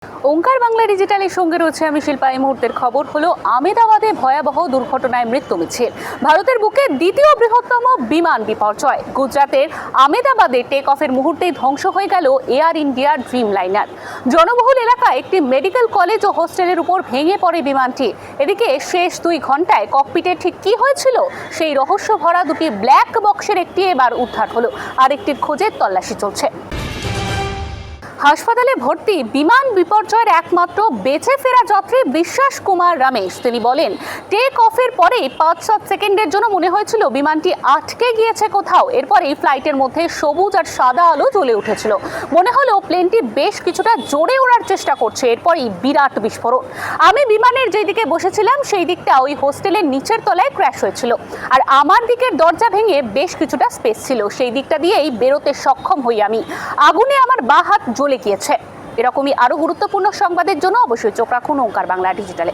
ওঙ্কার বাংলা ডিজিটালের সঙ্গে রয়েছে আমি শিল্পা। এই মুহূর্তের খবর হলো আমেদাবাদে ভয়াবহ দুর্ঘটনায় মৃত্যু মিছিল। ভারতের বুকে দ্বিতীয় বৃহত্তম বিমান বিপর্যয়। গুজরাতের আমেদাবাদে টেক অফের মুহূর্তেই ধ্বংস হয়ে গেল এয়ার ইন্ডিয়ার ড্রিম লাইনার। জনবহুল এলাকায় একটি মেডিকেল কলেজ ও হোস্টেলের উপর ভেঙে পড়ে বিমানটি। এদিকে শেষ 2 ঘন্টায় ককপিটে ঠিক কি হয়েছিল সেই রহস্য ভরা দুটি ব্ল্যাক বক্সের একটি এবার উদ্ধার হলো, আরেকটির খোঁজে তল্লাশি চলছে। হাসপাতালে ভর্তি বিমান বিপর্যয়ের একমাত্র বেঁচে ফেরা যাত্রী বিশ্বাস কুমার রমেশ। তিনি বলেন, টেক অফের পরেই 5-7 সেকেন্ডের জন্য মনে হয়েছিল বিমানটি আটকে গিয়েছে কোথাও। এরপরেই ফ্লাইটের মধ্যে সবুজ আর সাদা আলো জ্বলে উঠেছিল। মনে হলো প্লেনটি বেশ কিছুটা জোরে ওড়ার চেষ্টা করছে। এরপরই বিরাট বিস্ফোরণ। আমি বিমানের যেই দিকে বসেছিলাম সেই দিকটা ওই হোস্টেলের নিচের তলায় ক্র্যাশ হয়েছিল, আর আমার দিকের দরজা ভেঙে বেশ কিছুটা স্পেস ছিল, সেই দিকটা দিয়েই বেরোতে সক্ষম হই আমি। আগুনে আমার বাঁ হাত জ্বলে গিয়েছে। এরকমই আরো গুরুত্বপূর্ণ সংবাদের জন্য অবশ্যই চোখ রাখুন ওঙ্কার বাংলা ডিজিটালে।